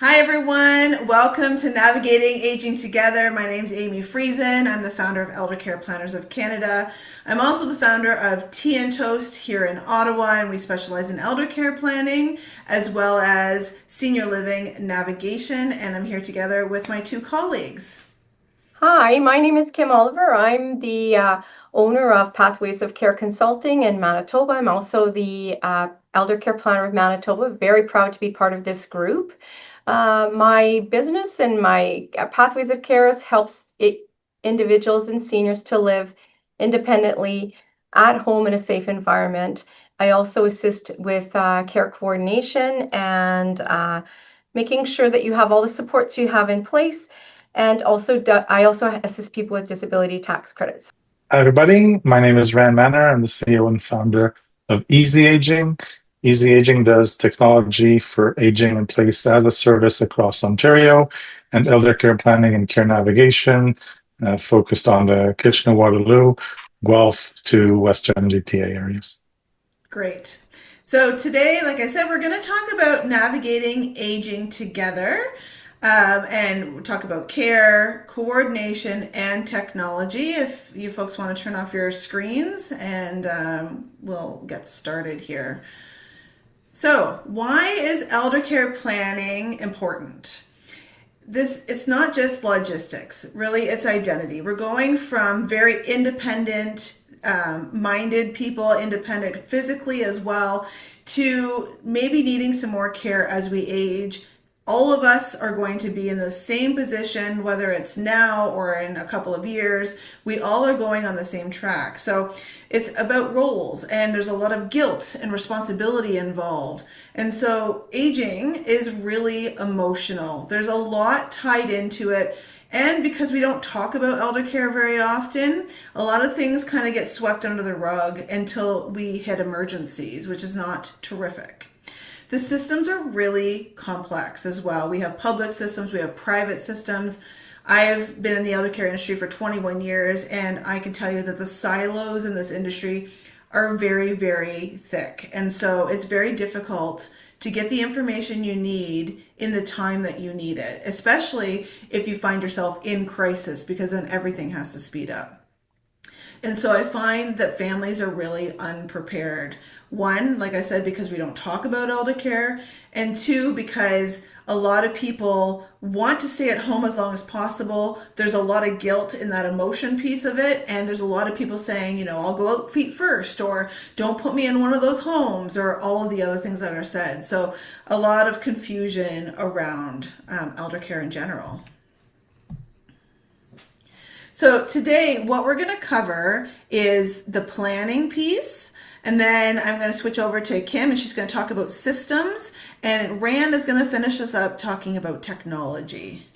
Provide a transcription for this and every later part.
Hi, everyone. Welcome to Navigating Aging Together. My name's Amy Friesen. I'm the founder of Eldercare Planners of Canada. I'm also the founder of Tea and Toast here in Ottawa, and we specialize in eldercare planning as well as senior living navigation. And I'm here together with my two colleagues. Hi, my name is Kim Oliver. I'm the owner of Pathways of Care Consulting in Manitoba. I'm also the Elder Care Planner of Manitoba. Very proud to be part of this group. My business and my Pathways of Care helps individuals and seniors to live independently at home in a safe environment. I also assist with care coordination and making sure that you have all the supports you have in place. And also, I also assist people with disability tax credits. Hi, everybody. My name is Rand Manner. I'm the CEO and founder of Easy Aging. Easy Aging does technology for aging in place as a service across Ontario and elder care planning and care navigation, focused on the Kitchener-Waterloo, Guelph to Western GTA areas. Great. So today, like I said, we're going to talk about navigating aging together. And we'll talk about care, coordination, and technology. If you folks want to turn off your screens, and we'll get started here. So, why is elder care planning important? It's not just logistics, really, it's identity. We're going from very independent minded people, independent physically as well, to maybe needing some more care as we age. All of us are going to be in the same position, whether it's now or in a couple of years. We all are going on the same track. So it's about roles, and there's a lot of guilt and responsibility involved. And so aging is really emotional. There's a lot tied into it. And because we don't talk about elder care very often, a lot of things kind of get swept under the rug until we hit emergencies, which is not terrific. The systems are really complex as well. We have public systems, we have private systems. I've been in the elder care industry for 21 years, and I can tell you that the silos in this industry are very, very thick. And so it's very difficult to get the information you need in the time that you need it, especially if you find yourself in crisis, because then everything has to speed up. And so I find that families are really unprepared. One, like I said, because we don't talk about elder care, and two, because a lot of people want to stay at home as long as possible. There's a lot of guilt in that emotion piece of it, and there's a lot of people saying, I'll go out feet first, or don't put me in one of those homes, or all of the other things that are said. So a lot of confusion around elder care in general. So today, what we're going to cover is the planning piece. And then I'm going to switch over to Kim, and she's going to talk about systems. And Rand is going to finish us up talking about technology.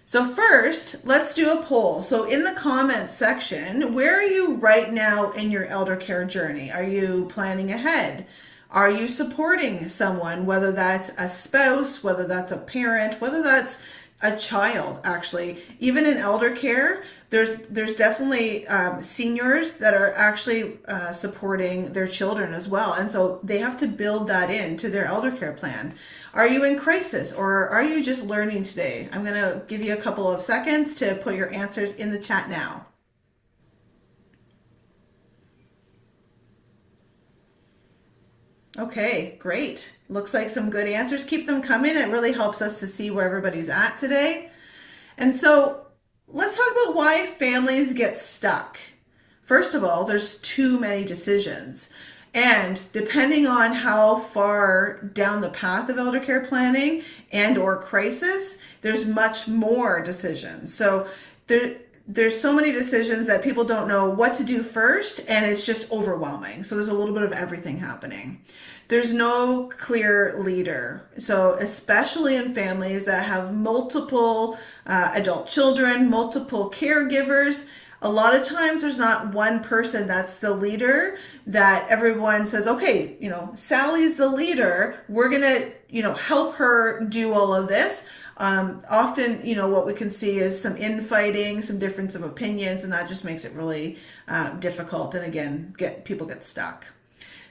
So first, let's do a poll. So in the comments section, where are you right now in your elder care journey? Are you planning ahead? Are you supporting someone, whether that's a spouse, whether that's a parent, whether that's a child? Actually, even in elder care, there's definitely seniors that are actually supporting their children as well, and so they have to build that into their elder care plan. Are you in crisis, or are you just learning today? I'm going to give you a couple of seconds to put your answers in the chat now. Okay, great. Looks like some good answers. Keep them coming. It really helps us to see where everybody's at today. And so let's talk about why families get stuck. First of all, there's too many decisions. And depending on how far down the path of elder care planning and or crisis, there's much more decisions. So there's so many decisions that people don't know what to do first, and it's just overwhelming. So there's a little bit of everything happening. There's no clear leader. So especially in families that have multiple adult children, multiple caregivers, a lot of times there's not one person that's the leader that everyone says, okay, Sally's the leader. We're going to, help her do all of this. Often, what we can see is some infighting, some difference of opinions, and that just makes it really difficult. And again, people get stuck.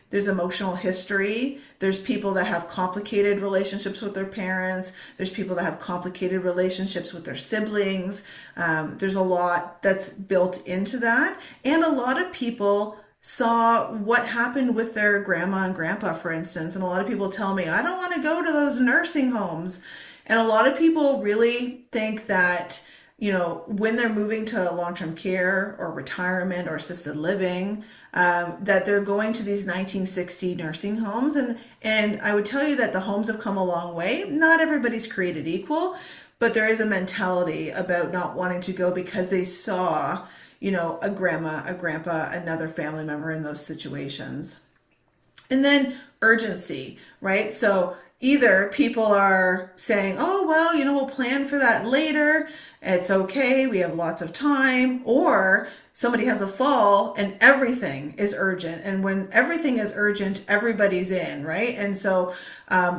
there's emotional history. There's people that have complicated relationships with their parents. There's people that have complicated relationships with their siblings. There's a lot that's built into that. And a lot of people saw what happened with their grandma and grandpa, for instance. And a lot of people tell me, I don't want to go to those nursing homes. And a lot of people really think that, when they're moving to long-term care or retirement or assisted living, that they're going to these 1960 nursing homes. And I would tell you that the homes have come a long way. Not everybody's created equal, but there is a mentality about not wanting to go because they saw, a grandma, a grandpa, another family member in those situations. And then urgency, right? So either people are saying, oh, well, we'll plan for that later. It's okay. We have lots of time. Or somebody has a fall and everything is urgent. And when everything is urgent, everybody's in, right? And so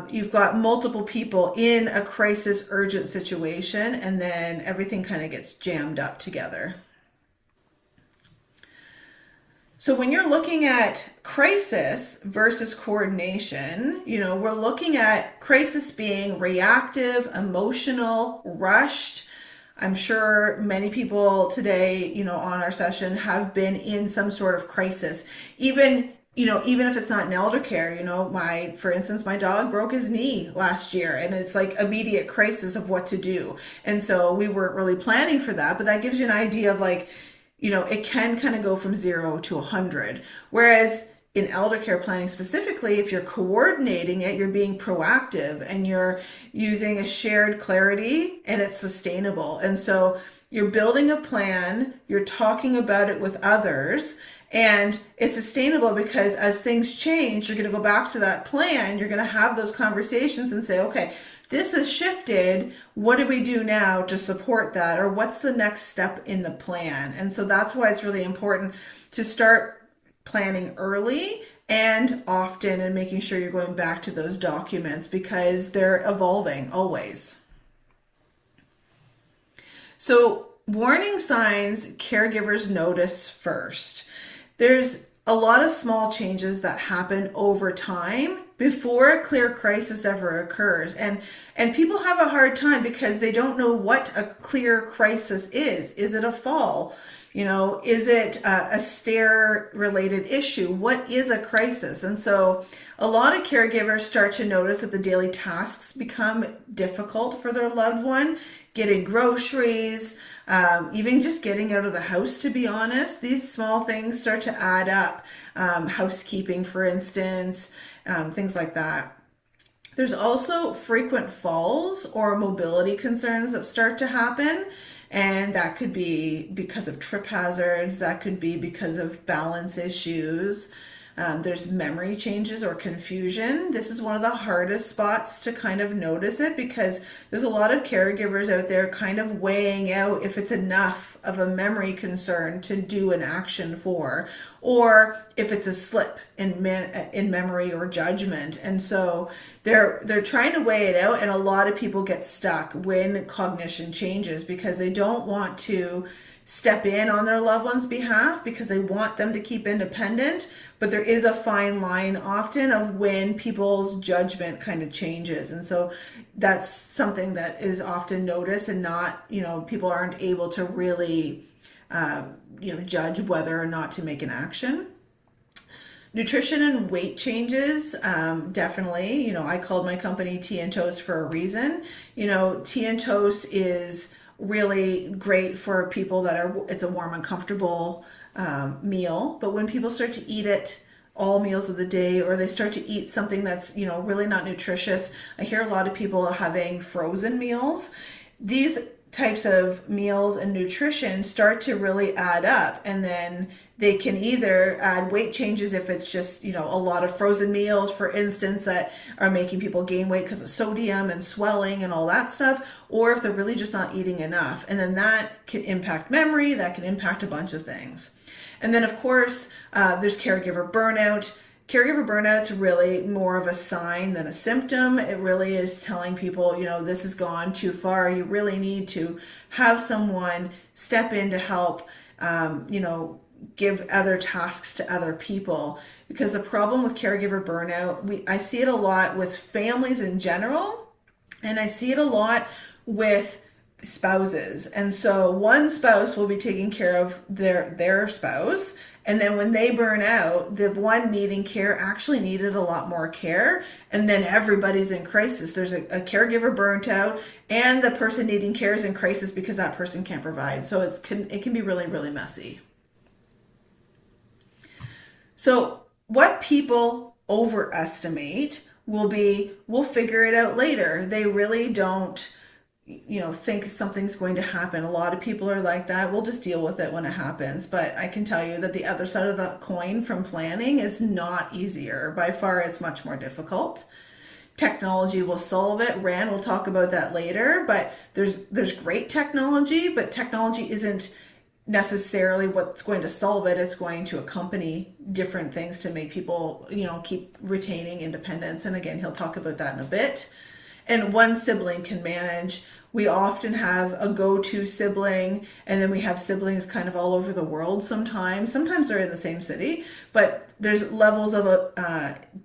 you've got multiple people in a crisis urgent situation, and then everything kind of gets jammed up together. So when you're looking at crisis versus coordination, we're looking at crisis being reactive, emotional, rushed. I'm sure many people today, on our session have been in some sort of crisis. Even if it's not in Eldercare, for instance, my dog broke his knee last year, and it's like immediate crisis of what to do. And so we weren't really planning for that, but that gives you an idea of it can kind of go from 0 to 100. Whereas in eldercare planning specifically, if you're coordinating it, you're being proactive and you're using a shared clarity and it's sustainable. And so you're building a plan, you're talking about it with others, and it's sustainable because as things change, you're going to go back to that plan. You're going to have those conversations and say, okay, this has shifted. What do we do now to support that? Or what's the next step in the plan? And so that's why it's really important to start planning early and often, and making sure you're going back to those documents because they're evolving always. So warning signs caregivers notice first. There's a lot of small changes that happen over time before a clear crisis ever occurs. And people have a hard time because they don't know what a clear crisis is. Is it a fall? Is it a stair related issue? What is a crisis? And so a lot of caregivers start to notice that the daily tasks become difficult for their loved one. Getting groceries, even just getting out of the house, to be honest. These small things start to add up. Housekeeping, for instance, things like that. There's also frequent falls or mobility concerns that start to happen. And that could be because of trip hazards. That could be because of balance issues. There's memory changes or confusion. This is one of the hardest spots to kind of notice it because there's a lot of caregivers out there kind of weighing out if it's enough of a memory concern to do an action for, or if it's a slip in memory or judgment. And so they're trying to weigh it out, and a lot of people get stuck when cognition changes because they don't want to step in on their loved one's behalf because they want them to keep independent. But there is a fine line often of when people's judgment kind of changes. And so that's something that is often noticed and not, people aren't able to really, judge whether or not to make an action. Nutrition and weight changes, definitely. I called my company Tea and Toast for a reason. Tea and Toast is really great for people it's a warm and comfortable meal. But when people start to eat it all meals of the day, or they start to eat something that's, really not nutritious, I hear a lot of people having frozen meals. These types of meals and nutrition start to really add up, and then they can either add weight changes if it's just, a lot of frozen meals, for instance, that are making people gain weight because of sodium and swelling and all that stuff, or if they're really just not eating enough. And then that can impact memory, that can impact a bunch of things. And then, of course, there's caregiver burnout. Caregiver burnout's really more of a sign than a symptom. It really is telling people, this has gone too far. You really need to have someone step in to help, give other tasks to other people, because the problem with caregiver burnout, I see it a lot with families in general, and I see it a lot with spouses. And so one spouse will be taking care of their spouse, and then when they burn out, the one needing care actually needed a lot more care, and then everybody's in crisis. There's a caregiver burnt out, and the person needing care is in crisis because that person can't provide. So it can be really, really messy. So what people overestimate will be, we'll figure it out later. They really don't, think something's going to happen. A lot of people are like that. We'll just deal with it when it happens. But I can tell you that the other side of the coin from planning is not easier. By far, it's much more difficult. Technology will solve it. Rand will talk about that later. But there's great technology, but technology isn't necessarily what's going to solve it. It's going to accompany different things to make people, keep retaining independence. And again, he'll talk about that in a bit. And one sibling can manage. We often have a go-to sibling, and then we have siblings kind of all over the world sometimes. Sometimes they're in the same city, but there's levels of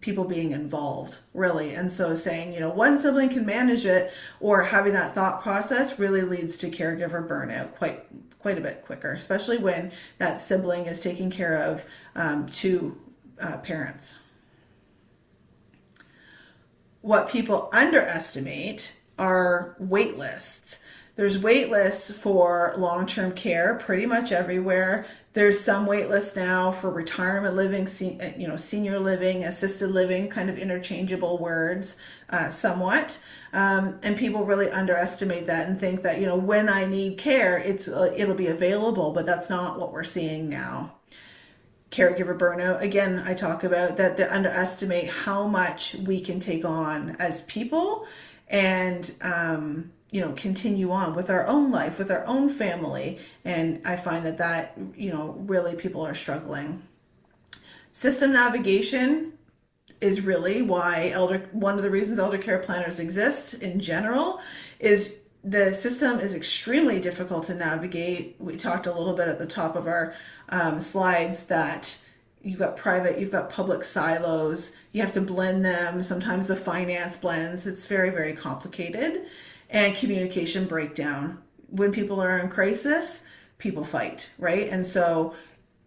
people being involved, really. And so saying, one sibling can manage it, or having that thought process really leads to caregiver burnout quite a bit quicker, especially when that sibling is taking care of two parents. What people underestimate are wait lists. There's wait lists for long-term care pretty much everywhere. There's some wait lists now for retirement living, senior living, assisted living, kind of interchangeable words somewhat. And people really underestimate that and think that, when I need care, it'll be available, but that's not what we're seeing now. Caregiver burnout, again, I talk about that they underestimate how much we can take on as people and, continue on with our own life, with our own family. And I find that, really people are struggling. System navigation is really why one of the reasons elder care planners exist in general is the system is extremely difficult to navigate. We talked a little bit at the top of our slides that you've got private, you've got public silos, you have to blend them. Sometimes the finance blends. It's very, very complicated. And communication breakdown. When people are in crisis, people fight, right? And so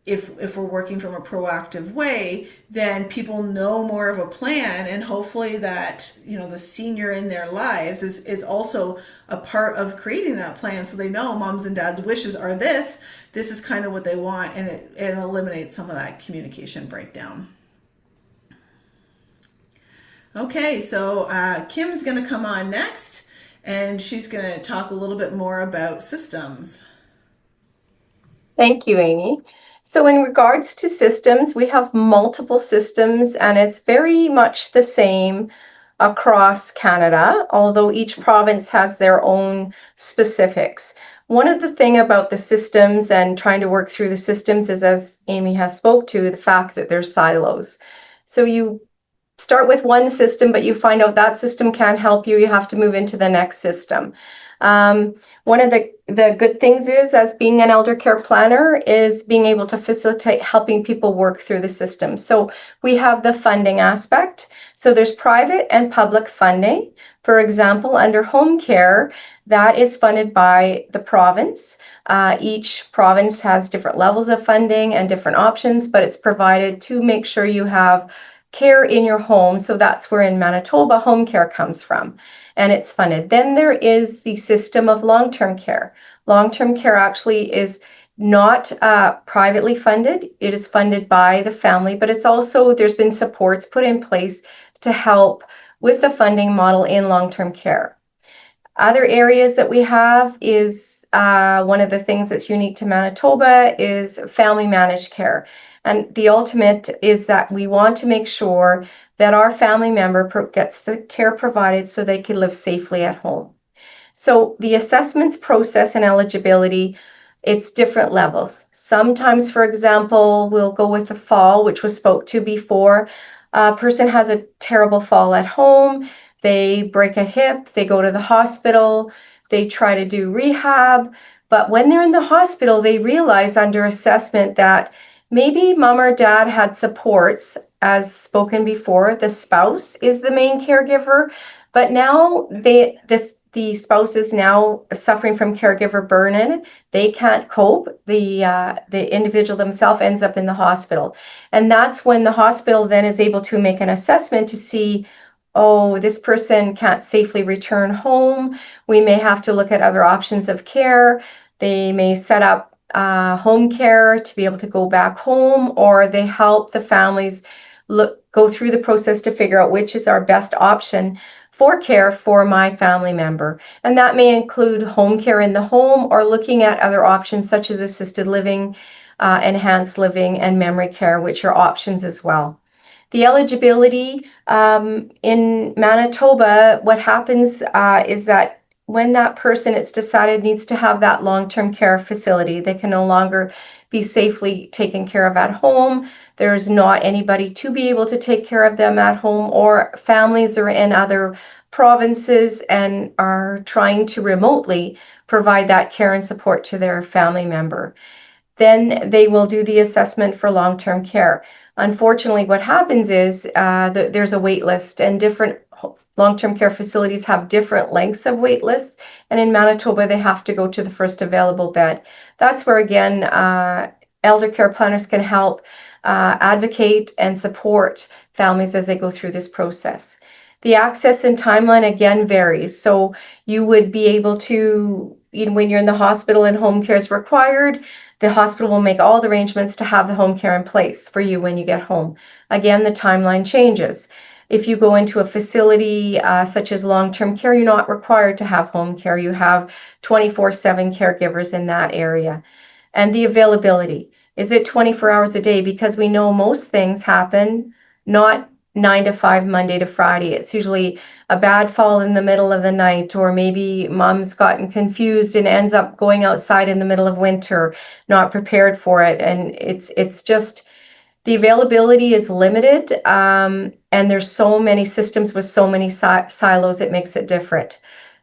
if we're working from a proactive way, then people know more of a plan, and hopefully that, the senior in their lives is also a part of creating that plan. So they know moms and dads' wishes are this is kind of what they want, and it eliminates some of that communication breakdown. Okay, so Kim's going to come on next, and she's going to talk a little bit more about systems. Thank you, Amy. So in regards to systems, we have multiple systems, and it's very much the same across Canada, although each province has their own specifics. One of the things about the systems and trying to work through the systems is, as Amy has spoke to, the fact that there's silos. So you start with one system, but you find out that system can't help you, you have to move into the next system. One of the good things is, as being an elder care planner, is being able to facilitate helping people work through the system. So we have the funding aspect. So there's private and public funding. For example, under home care, that is funded by the province. Each province has different levels of funding and different options, but it's provided to make sure you have care in your home. So that's where in Manitoba home care comes from, and it's funded. Then there is the system of long-term care. Long-term care actually is not privately funded. It is funded by the family, but it's also, there's been supports put in place to help with the funding model in long-term care. Other areas that we have is one of the things that's unique to Manitoba is family managed care. And the ultimate is that we want to make sure that our family member gets the care provided so they can live safely at home. So the assessments process and eligibility, it's different levels. Sometimes, for example, we'll go with the fall, which was spoke to before. A person has a terrible fall at home, they break a hip, they go to the hospital, they try to do rehab. But when they're in the hospital, they realize under assessment that maybe mom or dad had supports, as spoken before, the spouse is the main caregiver, but now the spouse is now suffering from caregiver burden. They can't cope. The individual themselves ends up in the hospital. And that's when the hospital then is able to make an assessment to see, oh, this person can't safely return home. We may have to look at other options of care. They may set up home care to be able to go back home, or they help the families go through the process to figure out which is our best option for care for my family member. And that may include home care in the home, or looking at other options such as assisted living, enhanced living, and memory care, which are options as well. The eligibility in Manitoba, what happens is that when that person, it's decided, needs to have that long-term care facility, they can no longer be safely taken care of at home. There's not anybody to be able to take care of them at home, or families are in other provinces and are trying to remotely provide that care and support to their family member. Then they will do the assessment for long-term care. Unfortunately, what happens is there's a wait list, and different long-term care facilities have different lengths of wait lists. And in Manitoba, they have to go to the first available bed. That's where, again, elder care planners can help advocate and support families as they go through this process. The access and timeline, again, varies. So you would be able to, when you're in the hospital and home care is required, the hospital will make all the arrangements to have the home care in place for you when you get home. Again, the timeline changes. If you go into a facility such as long-term care, you're not required to have home care. You have 24/7 caregivers in that area. And the availability. Is it 24 hours a day? Because we know most things happen not 9 to 5, Monday to Friday. It's usually a bad fall in the middle of the night, or maybe mom's gotten confused and ends up going outside in the middle of winter, not prepared for it. And it's just, the availability is limited, and there's so many systems with so many silos, it makes it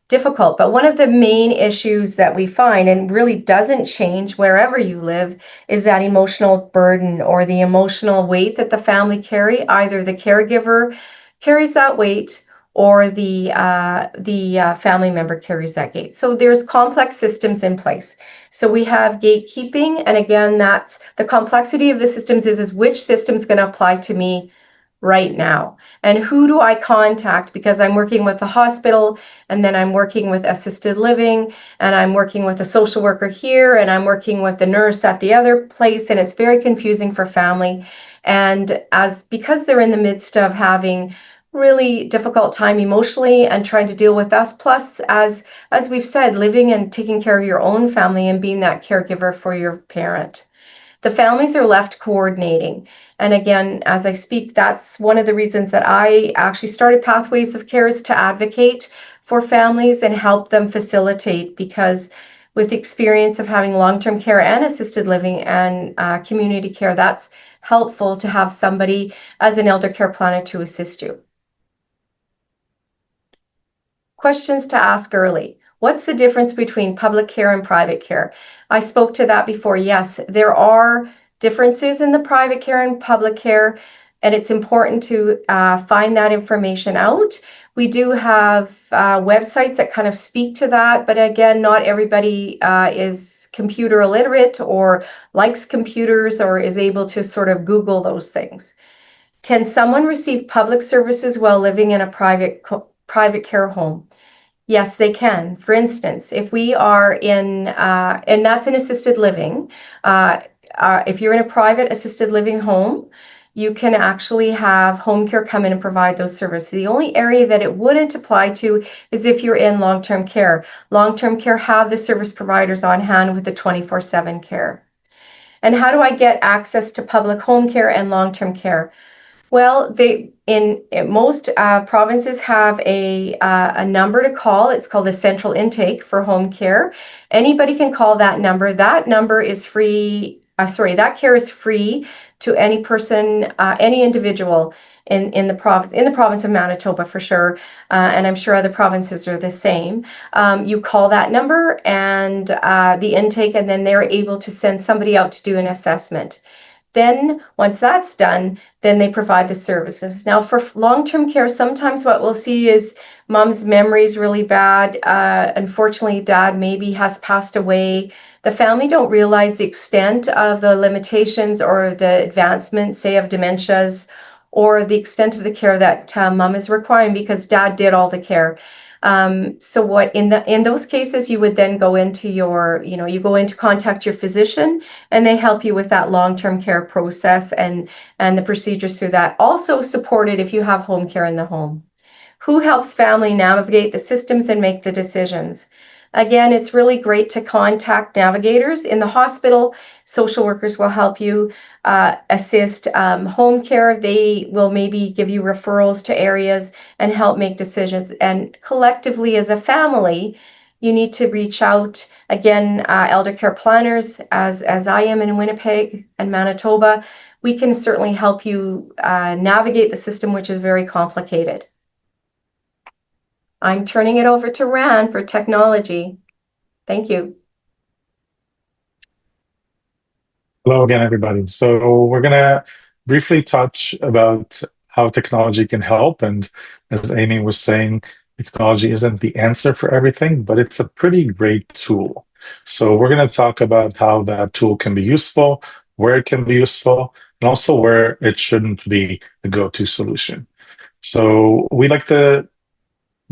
difficult. But one of the main issues that we find, and really doesn't change wherever you live, is that emotional burden, or the emotional weight that the family carry. Either the caregiver carries that weight, or the family member carries that gate. So there's complex systems in place. So we have gatekeeping, and again, that's the complexity of the systems is which system is going to apply to me right now, and who do I contact, because I'm working with the hospital, and then I'm working with assisted living, and I'm working with a social worker here, and I'm working with the nurse at the other place, and it's very confusing for family. And because they're in the midst of having really difficult time emotionally and trying to deal with us, plus as we've said, living and taking care of your own family and being that caregiver for your parent, the families are left coordinating. And again, as I speak, that's one of the reasons that I actually started Pathways of Care, is to advocate for families and help them facilitate, because with the experience of having long-term care and assisted living and community care, that's helpful to have somebody as an elder care planner to assist you. Questions to ask early. What's the difference between public care and private care? I spoke to that before. Yes, there are differences in the private care and public care, and it's important to find that information out. We do have websites that kind of speak to that, but again, not everybody is computer illiterate or likes computers or is able to sort of Google those things. Can someone receive public services while living in a private care home? Yes, they can. For instance, if we are in, and that's an assisted living, if you're in a private assisted living home, you can actually have home care come in and provide those services. The only area that it wouldn't apply to is if you're in long-term care. Long-term care have the service providers on hand with the 24/7 care. And how do I get access to public home care and long-term care? Well, they in most provinces have a number to call. It's called the central intake for home care. Anybody can call that number. That number is free. That care is free to any person, any individual. in the province of Manitoba for sure, and I'm sure other provinces are the same. You call that number and the intake, and then they're able to send somebody out to do an assessment. Then once that's done, then they provide the services. Now for long-term care, sometimes what we'll see is mom's memory's really bad. Unfortunately, dad maybe has passed away. The family don't realize the extent of the limitations or the advancements, say, of dementias, or the extent of the care that mom is requiring because dad did all the care. So what in those cases, you would then go into you go in to contact your physician, and they help you with that long-term care process and the procedures through that. Also supported if you have home care in the home. Who helps family navigate the systems and make the decisions? Again, it's really great to contact navigators. In the hospital, social workers will help you assist. Home care, they will maybe give you referrals to areas and help make decisions. And collectively as a family, you need to reach out. Again, elder care planners, as I am in Winnipeg and Manitoba, we can certainly help you navigate the system, which is very complicated. I'm turning it over to Ran for technology. Thank you. Hello again, everybody. So we're going to briefly touch about how technology can help. And as Amy was saying, technology isn't the answer for everything, but it's a pretty great tool. So we're going to talk about how that tool can be useful, where it can be useful, and also where it shouldn't be the go-to solution. So we like to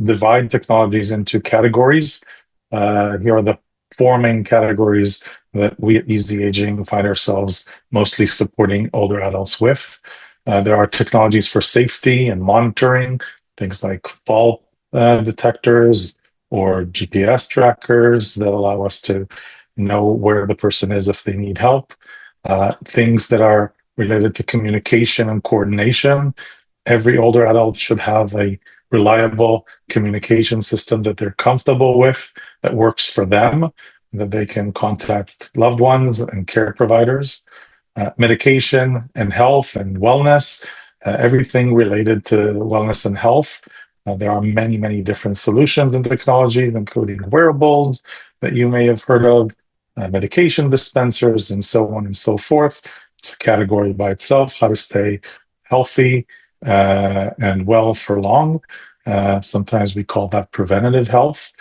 divide technologies into categories. Here are the four main categories that we at Easy Aging find ourselves mostly supporting older adults with. There are technologies for safety and monitoring, things like fall detectors or GPS trackers that allow us to know where the person is if they need help. Things that are related to communication and coordination. Every older adult should have a reliable communication system that they're comfortable with, that works for them, that they can contact loved ones and care providers. Medication and health and wellness, everything related to wellness and health. There are many, many different solutions and technologies, including wearables that you may have heard of, medication dispensers, and so on and so forth. It's a category by itself, how to stay healthy and well for long. Sometimes we call that preventative health.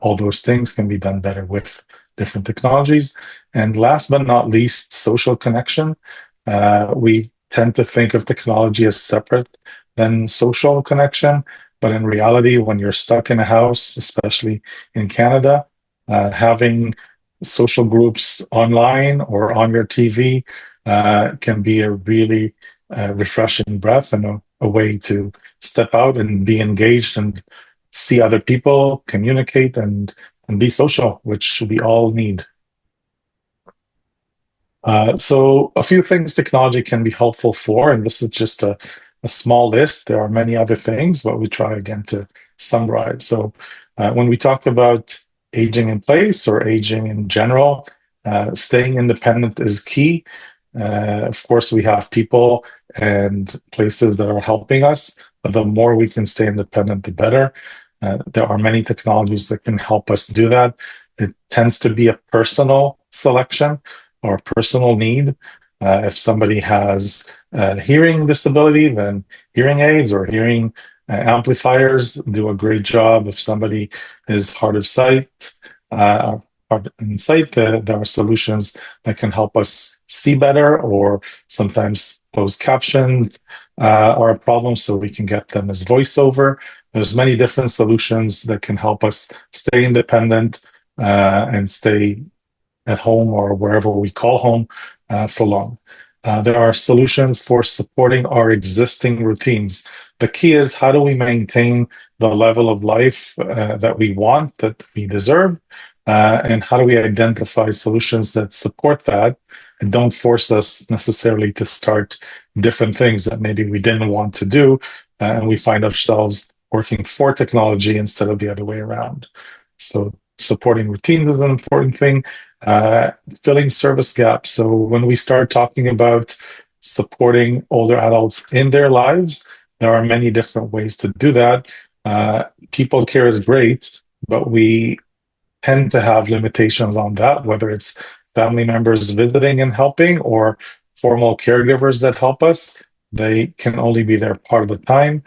All those things can be done better with different technologies. And last but not least, social connection. We tend to think of technology as separate than social connection, but in reality, when you're stuck in a house, especially in Canada, having social groups online or on your TV can be a really refreshing breath and a way to step out and be engaged and see other people, communicate, and be social, which we all need. So a few things technology can be helpful for, and this is just a small list. There are many other things, but we try again to summarize. So when we talk about aging in place or aging in general, staying independent is key. Of course, we have people and places that are helping us, but the more we can stay independent, the better. There are many technologies that can help us do that. It tends to be a personal selection or personal need. If somebody has a hearing disability, then hearing aids or hearing amplifiers do a great job. If somebody is hard of sight, there are solutions that can help us see better, or sometimes closed captions are a problem, so we can get them as voiceover. There's many different solutions that can help us stay independent and stay at home or wherever we call home for long. There are solutions for supporting our existing routines. The key is, how do we maintain the level of life that we want, that we deserve, and how do we identify solutions that support that and don't force us necessarily to start different things that maybe we didn't want to do, and we find ourselves working for technology instead of the other way around. So supporting routines is an important thing. Filling service gaps. So when we start talking about supporting older adults in their lives. There are many different ways to do that. People care is great, but we tend to have limitations on that, whether it's family members visiting and helping or formal caregivers that help us. They can only be there part of the time.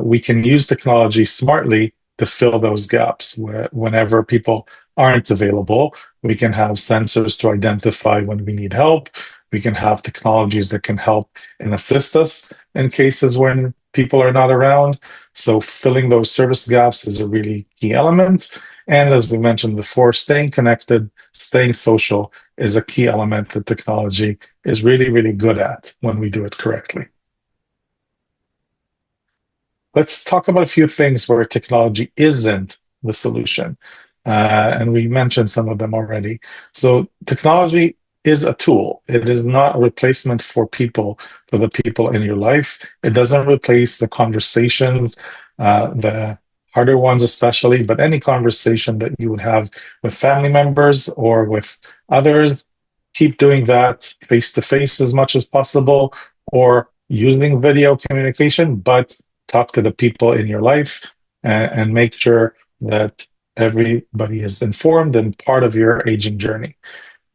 We can use technology smartly to fill those gaps whenever people aren't available. We can have sensors to identify when we need help. We can have technologies that can help and assist us in cases when people are not around. So filling those service gaps is a really key element. And as we mentioned before, staying connected, staying social is a key element that technology is really, really good at when we do it correctly. Let's talk about a few things where technology isn't the solution. And we mentioned some of them already. So technology is a tool. It is not a replacement for the people in your life. It doesn't replace the conversations, the harder ones especially, but any conversation that you would have with family members or with others, keep doing that face to face as much as possible, or using video communication, but talk to the people in your life and make sure that everybody is informed and part of your aging journey.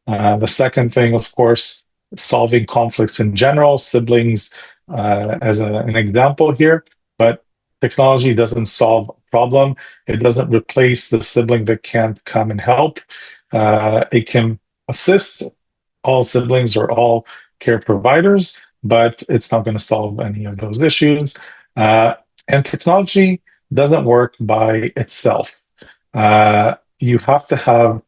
The second thing, of course, solving conflicts in general, siblings as an example here, but technology doesn't solve a problem. It doesn't replace the sibling that can't come and help. It can assist all siblings or all care providers, but it's not going to solve any of those issues. And technology doesn't work by itself. You have to have,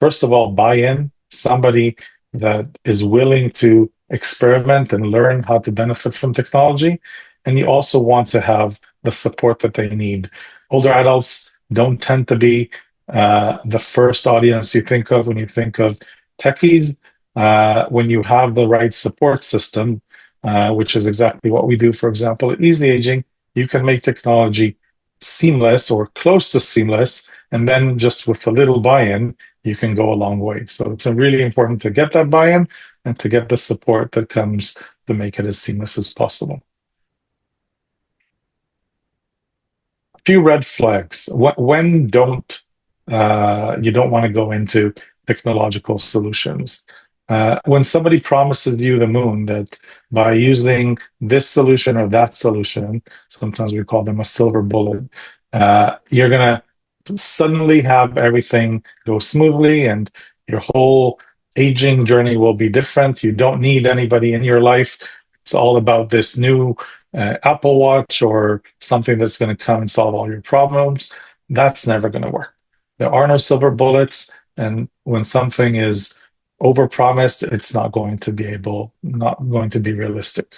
first of all, buy-in, somebody that is willing to experiment and learn how to benefit from technology. And you also want to have the support that they need. Older adults don't tend to be the first audience you think of when you think of techies. When you have the right support system, which is exactly what we do, for example, at Easy Aging, you can make technology seamless or close to seamless, and then just with a little buy-in, you can go a long way. So it's really important to get that buy-in and to get the support that comes to make it as seamless as possible. A few red flags. When you don't want to go into technological solutions. When somebody promises you the moon that by using this solution or that solution, sometimes we call them a silver bullet, you're going to suddenly have everything go smoothly and your whole aging journey will be different. You don't need anybody in your life. It's all about this new Apple Watch or something that's going to come and solve all your problems. That's never going to work. There are no silver bullets, and when something is overpromised, it's not going to be realistic.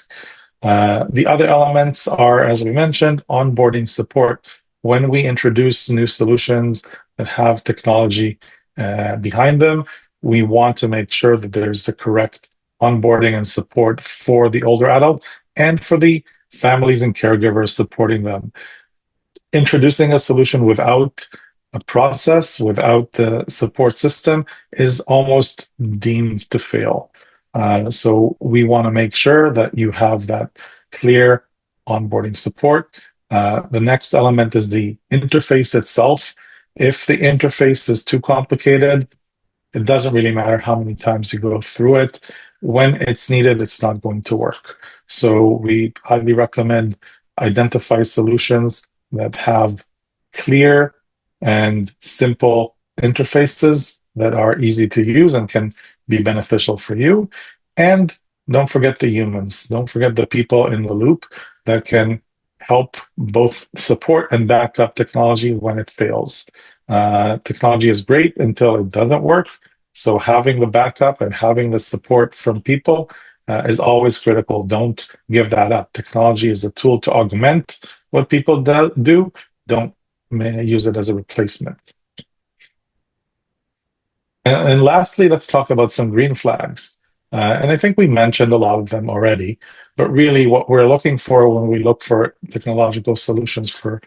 The other elements are, as we mentioned, onboarding support. When we introduce new solutions that have technology behind them, we want to make sure that there's the correct onboarding and support for the older adult and for the families and caregivers supporting them. Introducing a solution without a process, without the support system, is almost deemed to fail. So we want to make sure that you have that clear onboarding support. The next element is the interface itself. If the interface is too complicated, it doesn't really matter how many times you go through it. When it's needed, it's not going to work. So we highly recommend identify solutions that have clear and simple interfaces that are easy to use and can be beneficial for you. And don't forget the humans. Don't forget the people in the loop that can help both support and back up technology when it fails. Technology is great until it doesn't work. So having the backup and having the support from people is always critical. Don't give that up. Technology is a tool to augment what people do. Don't use it as a replacement. And lastly, let's talk about some green flags. And I think we mentioned a lot of them already, but really what we're looking for when we look for technological solutions for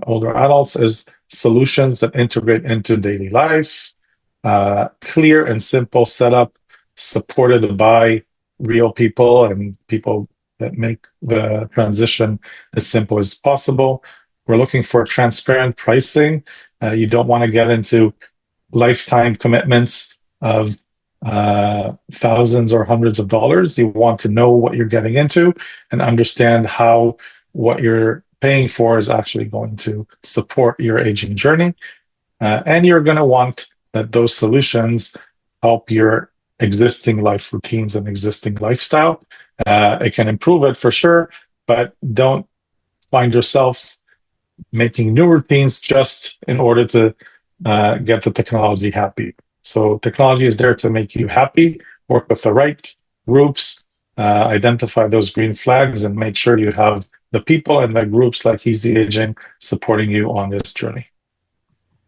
older adults is solutions that integrate into daily life, clear and simple setup, supported by real people and people that make the transition as simple as possible. We're looking for transparent pricing. You don't want to get into lifetime commitments of thousands or hundreds of dollars. You want to know what you're getting into and understand how what you're paying for is actually going to support your aging journey. And you're going to want that those solutions help your existing life routines and existing lifestyle. It can improve it for sure, but don't find yourself making new routines just in order to get the technology happy. So technology is there to make you happy, work with the right groups, identify those green flags, and make sure you have the people and the groups like Easy Aging supporting you on this journey.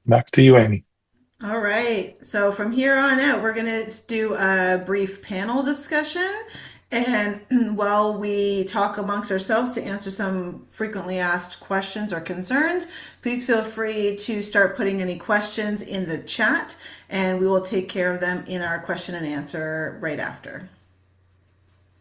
Back to you, Amy. All right. So from here on out, we're going to do a brief panel discussion. And while we talk amongst ourselves to answer some frequently asked questions or concerns, please feel free to start putting any questions in the chat, and we will take care of them in our question and answer right after.